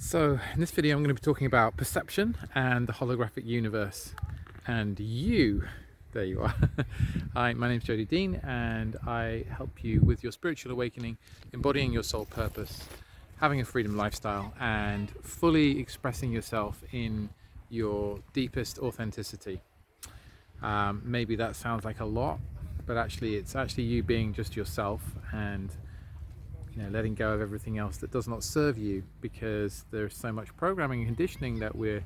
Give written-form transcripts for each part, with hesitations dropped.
So in this video I'm going to be talking about perception and the holographic universe and you. There you are. Hi, my name's Jody Dean and I help you with your spiritual awakening, embodying your soul purpose, having a freedom lifestyle and fully expressing yourself in your deepest authenticity. Maybe that sounds like a lot, but actually it's actually you being just yourself and letting go of everything else that does not serve you, because there's so much programming and conditioning that we're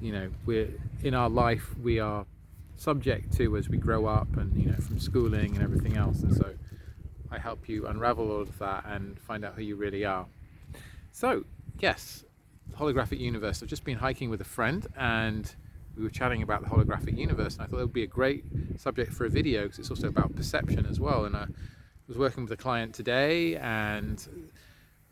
in our life we are subject to as we grow up and from schooling and everything else. And so I help you unravel all of that and find out who you really are. So yes, the holographic universe. I've just been hiking with a friend and we were chatting about the holographic universe, and I thought it would be a great subject for a video because it's also about perception as well. And I was working with a client today and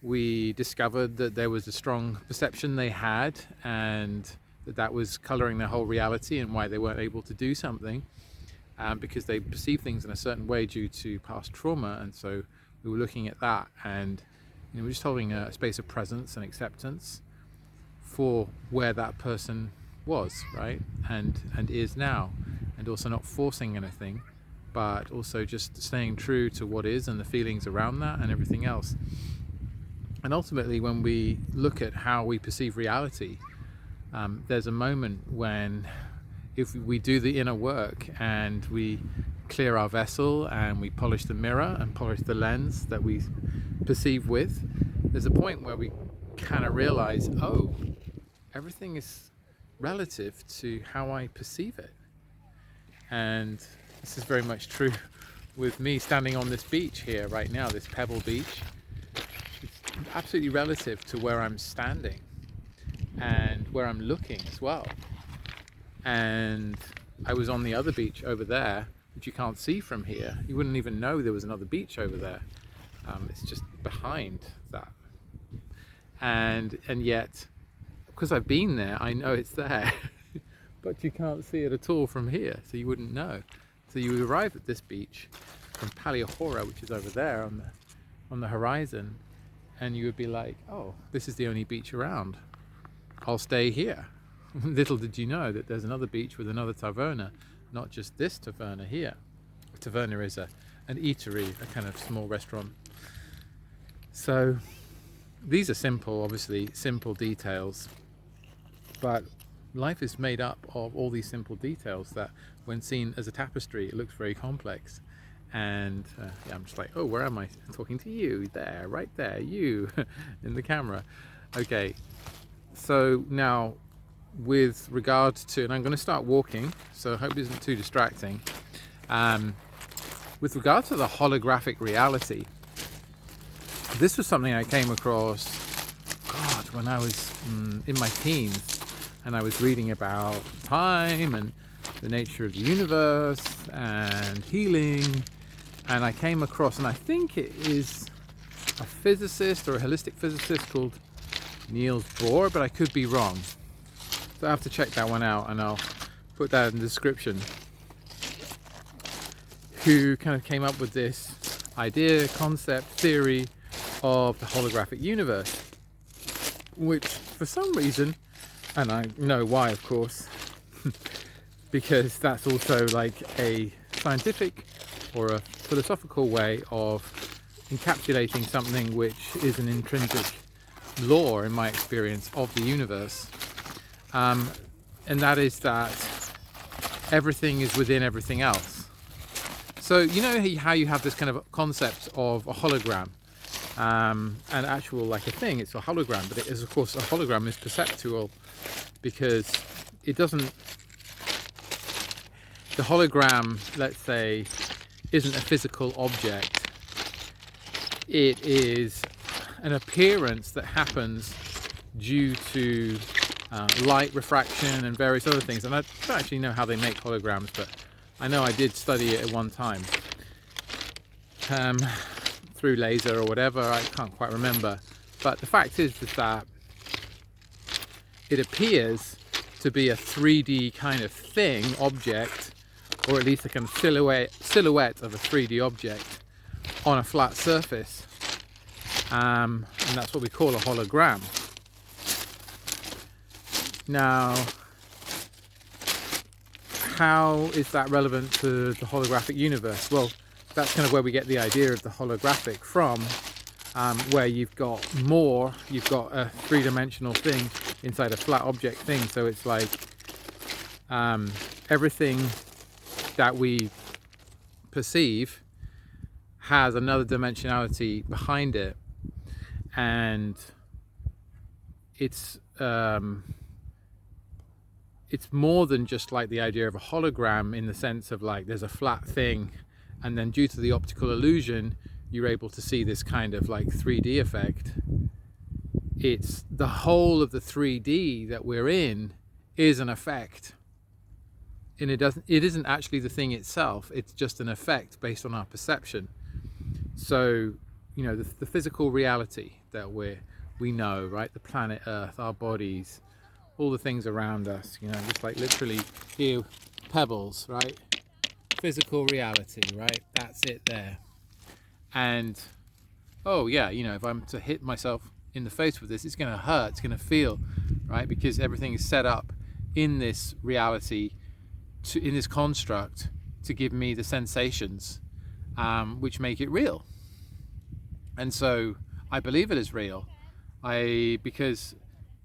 we discovered that there was a strong perception they had and that was coloring their whole reality and why they weren't able to do something, because they perceive things in a certain way due to past trauma. And so we were looking at that and we're just holding a space of presence and acceptance for where that person was, right, and is now, and also not forcing anything, but also just staying true to what is and the feelings around that and everything else. And ultimately, when we look at how we perceive reality, there's a moment when, if we do the inner work and we clear our vessel and we polish the mirror and polish the lens that we perceive with, there's a point where we kind of realize, oh, everything is relative to how I perceive it. And this is very much true with me standing on this beach here right now, this pebble beach. It's absolutely relative to where I'm standing and where I'm looking as well. And I was on the other beach over there, which you can't see from here. You wouldn't even know there was another beach over there. It's just behind that. And yet, because I've been there, I know it's there. But you can't see it at all from here, so you wouldn't know. So you arrive at this beach from Paleohora, which is over there on the horizon, and you would be like, oh, this is the only beach around. I'll stay here. Little did you know that there's another beach with another taverna, not just this taverna here. A taverna is an eatery, a kind of small restaurant. So these are simple, obviously simple details, but life is made up of all these simple details that, when seen as a tapestry, it looks very complex. And yeah, I'm just like, oh, where am I? Talking to you there, right there, you in the camera. Okay, so now with regards to, and I'm going to start walking, so I hope it isn't too distracting. With regard to the holographic reality, this was something I came across, God, when I was in my teens, and I was reading about time and the nature of the universe and healing, and I came across, and I think it is a physicist or a holistic physicist called Niels Bohr, but I could be wrong. So I have to check that one out, and I'll put that in the description, who kind of came up with this idea, concept, theory of the holographic universe, which for some reason, and I know why, of course, because that's also like a scientific or a philosophical way of encapsulating something which is an intrinsic law, in my experience, of the universe. And that is that everything is within everything else. So you know how you have this kind of concept of a hologram, and actual, like a thing, it's a hologram, but it is, of course, a hologram is perceptual because it doesn't, the hologram, let's say, isn't a physical object. It is an appearance that happens due to light refraction and various other things. And I don't actually know how they make holograms, but I know I did study it at one time. Through laser or whatever, I can't quite remember. But the fact is that it appears to be a 3D kind of thing, object, or at least a kind of silhouette of a 3D object on a flat surface. And that's what we call a hologram. Now, how is that relevant to the holographic universe? Well, that's kind of where we get the idea of the holographic from, where you've got a three-dimensional thing inside a flat object thing. So it's like everything that we perceive has another dimensionality behind it, and it's more than just like the idea of a hologram, in the sense of like there's a flat thing, and then due to the optical illusion you're able to see this kind of like 3D effect. It's the whole of the 3D that we're in is an effect, and it isn't actually the thing itself, it's just an effect based on our perception. So, you know, the physical reality that we know, right? The planet Earth, our bodies, all the things around us, you know, just like literally here, pebbles, right? Physical reality, right? That's it there. And oh yeah, you know, if I'm to hit myself in the face with this, it's going to hurt, it's going to feel, right? Because everything is set up in this reality, in this construct, to give me the sensations which make it real. And so I believe it is real, because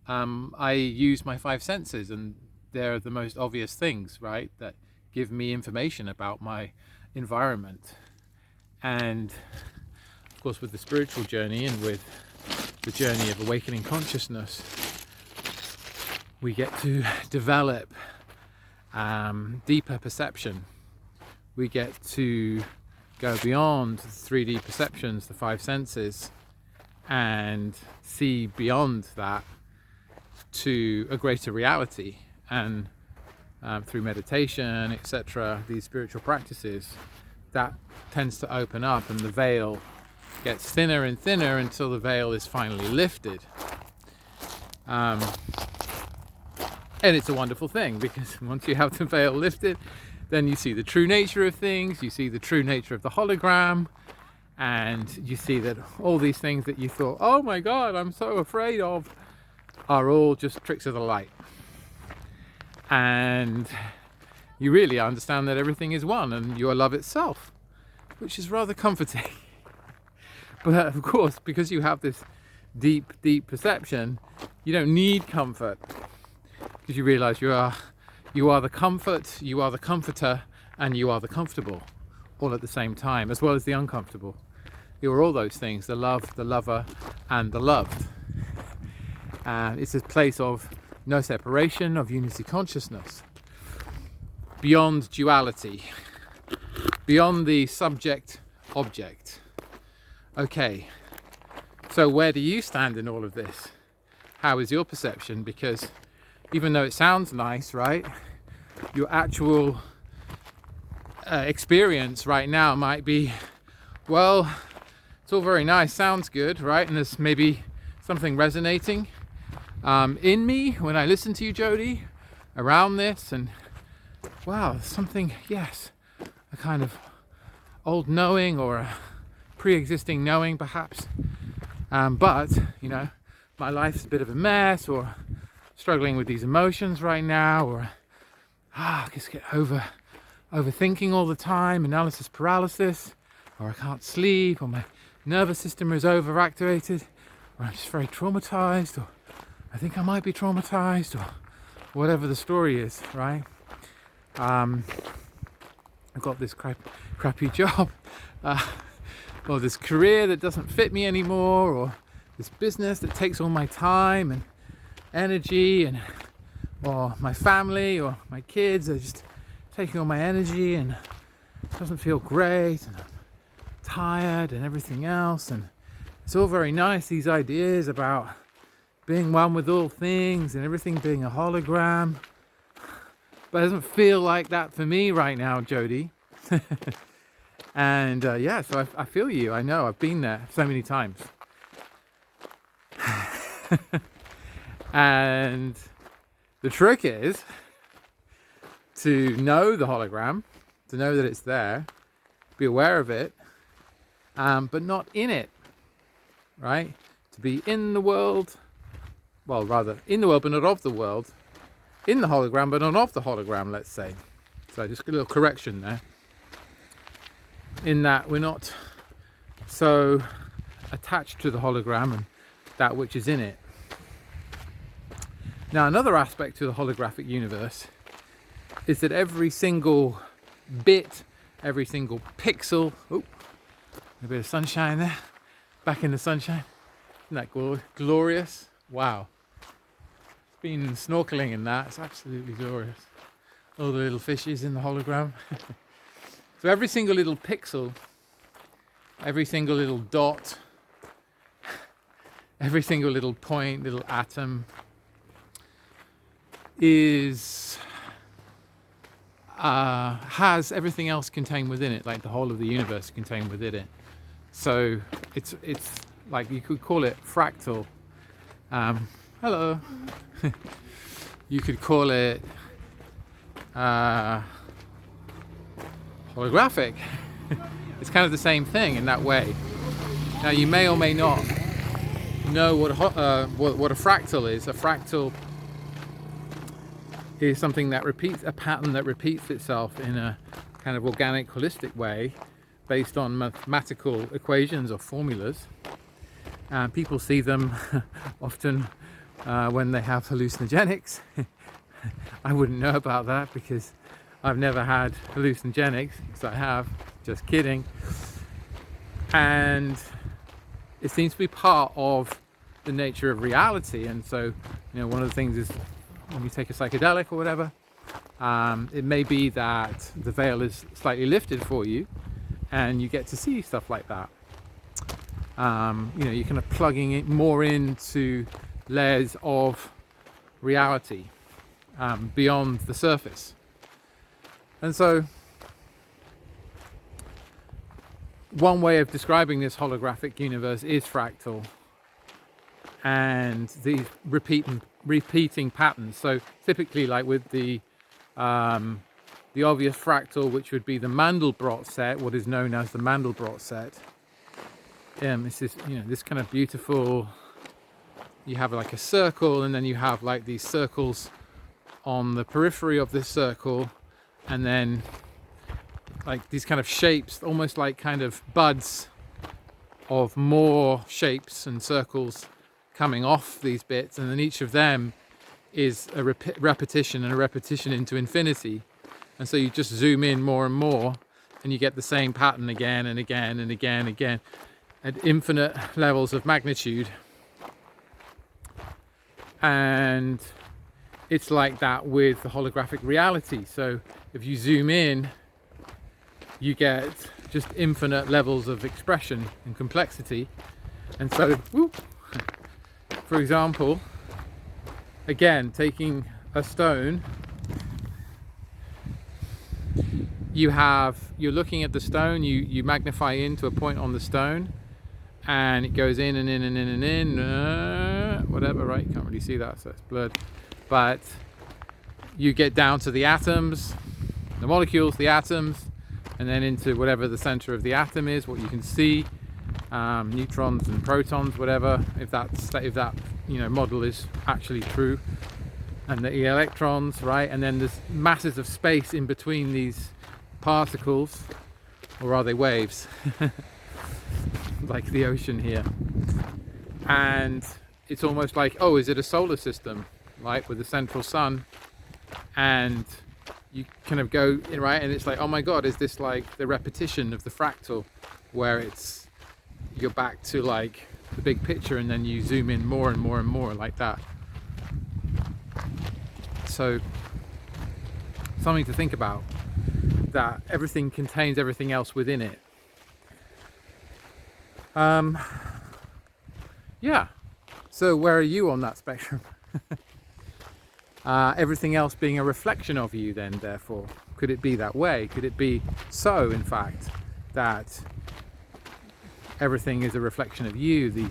I use my five senses, and they're the most obvious things, right, that give me information about my environment. And of course, with the spiritual journey and with the journey of awakening consciousness, we get to develop deeper perception. We get to go beyond 3D perceptions, the five senses, and see beyond that to a greater reality. And through meditation, etc., these spiritual practices, that tends to open up, and the veil gets thinner and thinner until the veil is finally lifted. And it's a wonderful thing, because once you have the veil lifted, then you see the true nature of things, you see the true nature of the hologram, and you see that all these things that you thought, oh my God, I'm so afraid of, are all just tricks of the light. And you really understand that everything is one, and you are love itself, which is rather comforting. But of course, because you have this deep perception, you don't need comfort, because you realize you are the comfort, you are the comforter, and you are the comfortable, all at the same time, as well as the uncomfortable. You are all those things: the love, the lover, and the loved. It's a place of no separation, of unity consciousness, beyond duality, beyond the subject-object. Okay, so where do you stand in all of this? How is your perception? Because even though it sounds nice, right, your actual experience right now might be, well, it's all very nice, sounds good, right, and there's maybe something resonating in me when I listen to you, Jody, around this, and wow, something, yes, a kind of old knowing, or a pre-existing knowing perhaps, but you know, my life's a bit of a mess, or struggling with these emotions right now, or I just get overthinking all the time, analysis paralysis, or I can't sleep, or my nervous system is overactivated, or I'm just very traumatized, or I think I might be traumatized, or whatever the story is, right? I've got this crappy job, or this career that doesn't fit me anymore, or this business that takes all my time and energy, and or my family or my kids are just taking all my energy, and it doesn't feel great, and I'm tired and everything else. And it's all very nice, these ideas about being one with all things and everything being a hologram, but it doesn't feel like that for me right now, Jody. And yeah, so I feel you. I know, I've been there so many times. And the trick is to know the hologram, to know that it's there, be aware of it, but not in it, right? To be in the world, well, rather in the world, but not of the world, in the hologram, but not of the hologram, let's say. So just a little correction there, in that we're not so attached to the hologram and that which is in it. Now, another aspect to the holographic universe is that every single bit, every single pixel, oh, a bit of sunshine there, back in the sunshine, isn't that glorious? Wow. Been snorkeling in that, it's absolutely glorious. All the little fishes in the hologram. So every single little pixel, every single little dot, every single little point, little atom has everything else contained within it, like the whole of the universe contained within it. So it's like, you could call it fractal. Hello. You could call it holographic. It's kind of the same thing in that way. Now, you may or may not know what a fractal is. A fractal is something that repeats, a pattern that repeats itself in a kind of organic, holistic way, based on mathematical equations or formulas. People see them often when they have hallucinogenics. I wouldn't know about that because I've never had hallucinogenics, because I have, just kidding. And it seems to be part of the nature of reality. And so, one of the things is, when you take a psychedelic or whatever, it may be that the veil is slightly lifted for you and you get to see stuff like that. You're kind of plugging it more into layers of reality beyond the surface. And so one way of describing this holographic universe is fractal, and these repeating patterns. So typically, like with the obvious fractal, which would be the Mandelbrot set, what is known as the Mandelbrot set. This is, this kind of beautiful, you have like a circle, and then you have like these circles on the periphery of this circle, and then like these kind of shapes, almost like kind of buds of more shapes and circles coming off these bits, and then each of them is a repetition and a repetition into infinity. And so you just zoom in more and more, and you get the same pattern again and again and again and again at infinite levels of magnitude. And it's like that with the holographic reality. So if you zoom in, you get just infinite levels of expression and complexity. And so, for example, again, taking a stone, you're looking at the stone, you magnify into a point on the stone, and it goes in and in and in and in, whatever, right? You can't really see that, so it's blurred. But you get down to the atoms, the molecules, the atoms, and then into whatever the center of the atom is, what you can see, neutrons and protons, whatever, if that model is actually true, and the electrons, right? And then there's masses of space in between these particles, or are they waves? Like the ocean here. And it's almost like, oh, is it a solar system, right, with the central sun? And you kind of go in, right, and it's like, oh my god, is this like the repetition of the fractal, where you're back to like the big picture, and then you zoom in more and more and more like that. So something to think about, that everything contains everything else within it. Yeah, so where are you on that spectrum? Everything else being a reflection of you, then, therefore, could it be that way? Could it be so, in fact, that everything is a reflection of you, the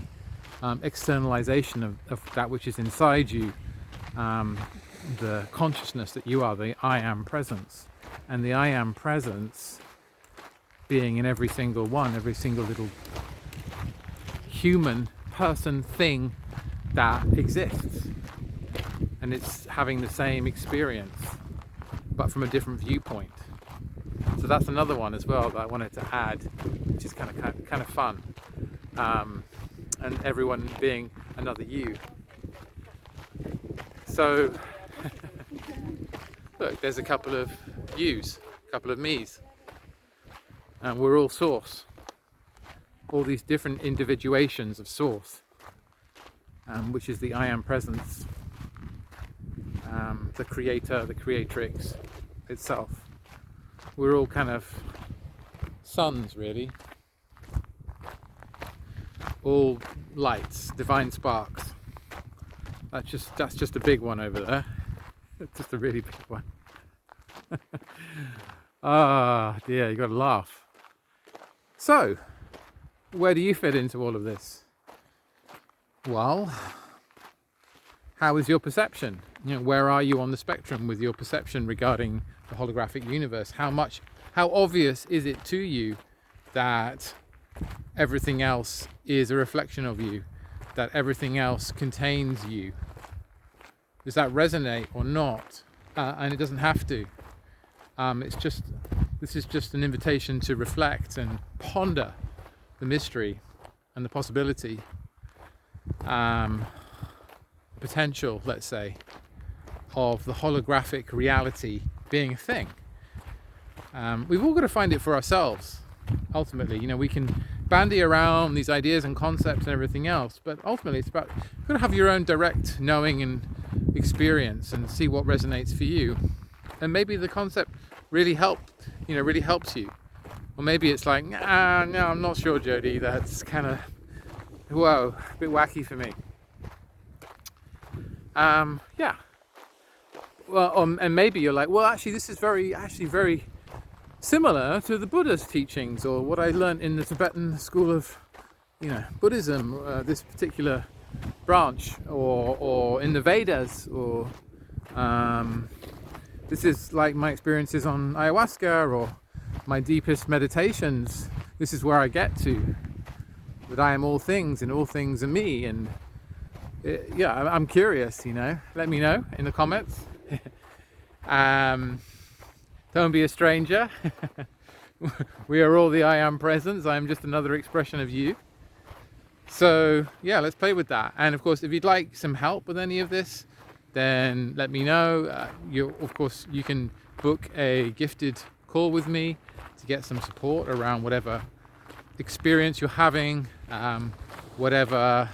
externalization of that which is inside you, the consciousness that you are, the I am presence, and the I am presence being in every single one, every single little human person thing that exists. and it's having the same experience but from a different viewpoint. So that's another one as well that I wanted to add, which is kind of fun, and everyone being another you. So look, there's a couple of yous, a couple of me's, and we're all source. All these different individuations of source, which is the I am presence, the creator, the creatrix itself. We're all kind of suns, really. All lights, divine sparks. That's just a big one over there. Just a really big one. Ah, dear, you got to laugh. So, where do you fit into all of this? Well, how is your perception? Where are you on the spectrum with your perception regarding the holographic universe? How obvious is it to you that everything else is a reflection of you, that everything else contains you? Does that resonate or not? And it doesn't have to. This is just an invitation to reflect and ponder the mystery and the possibility, potential, let's say, of the holographic reality being a thing. We've all got to find it for ourselves, ultimately. We can bandy around these ideas and concepts and everything else, but ultimately it's about, you've got to have your own direct knowing and experience and see what resonates for you. And maybe the concept really helps you. Or maybe it's like, no, I'm not sure, Jody, that's kind of, whoa, a bit wacky for me. Yeah. Well, and maybe you're like, well, actually, this is very similar to the Buddhist teachings, or what I learned in the Tibetan school of, Buddhism, this particular branch, or in the Vedas, or this is like my experiences on ayahuasca, or my deepest meditations. This is where I get to, that I am all things and all things are me. And yeah, I'm curious, let me know in the comments. Don't be a stranger. We are all the I am presence. I am just another expression of you. So yeah, let's play with that. And of course, if you'd like some help with any of this, then let me know. Of course, you can book a gifted call with me to get some support around whatever experience you're having, whatever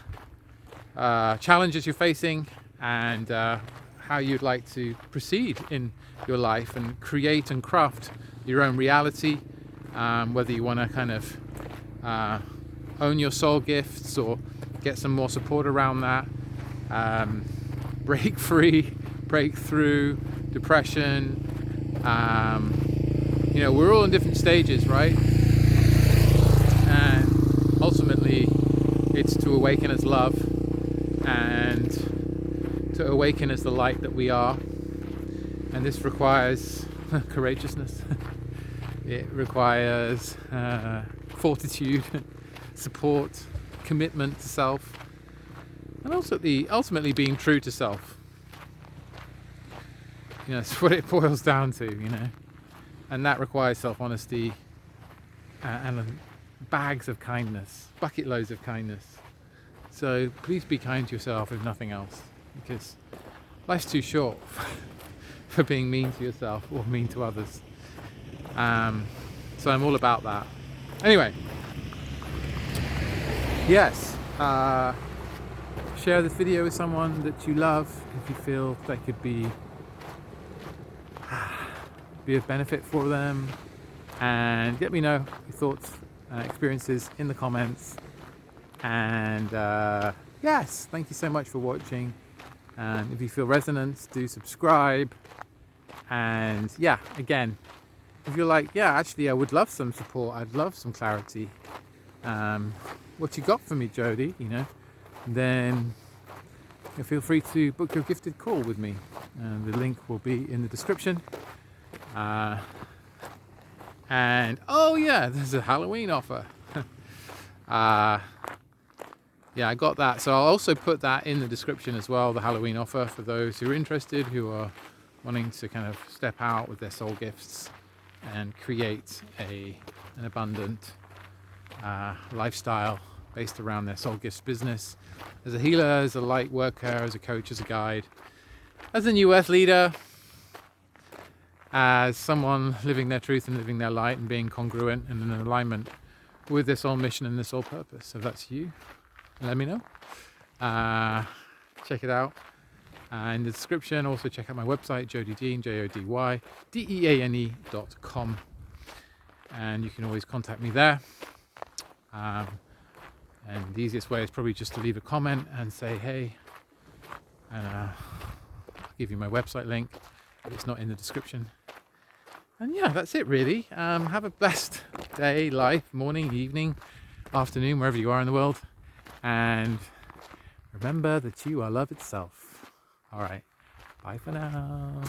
challenges you're facing, and how you'd like to proceed in your life and create and craft your own reality, whether you want to kind of own your soul gifts or get some more support around that, break free, break through depression. We're all in different stages, right? And ultimately it's to awaken as love and to awaken as the light that we are. And this requires courageousness. It requires fortitude, support, commitment to self, and ultimately being true to self. It's what it boils down to, and that requires self-honesty and bags of kindness, bucket loads of kindness. So please be kind to yourself, if nothing else, because life's too short for being mean to yourself or mean to others. So I'm all about that. Anyway, yes, share this video with someone that you love if you feel they could be of benefit for them, and let me know your thoughts, experiences in the comments. And yes, thank you so much for watching. And if you feel resonance, do subscribe. And yeah, again, if you're like, yeah, actually I would love some support, I'd love some clarity, what you got for me, Jody, then feel free to book your gifted call with me, and the link will be in the description. And oh yeah, there's a Halloween offer. yeah, I got that. So I'll also put that in the description as well, the Halloween offer for those who are interested, who are wanting to kind of step out with their soul gifts and create an abundant lifestyle based around their soul gifts business. As a healer, as a light worker, as a coach, as a guide, as a new earth leader, as someone living their truth and living their light and being congruent and in alignment with their soul mission and their soul purpose. So if that's you, let me know. Check it out in the description. Also check out my website, Jody Dean, JODYDEANE.com, and you can always contact me there. And the easiest way is probably just to leave a comment and say hey, and I'll give you my website link if it's not in the description. And yeah, that's it really. Have a blessed day, life, morning, evening, afternoon, wherever you are in the world. And remember that you are love itself. All right, bye for now.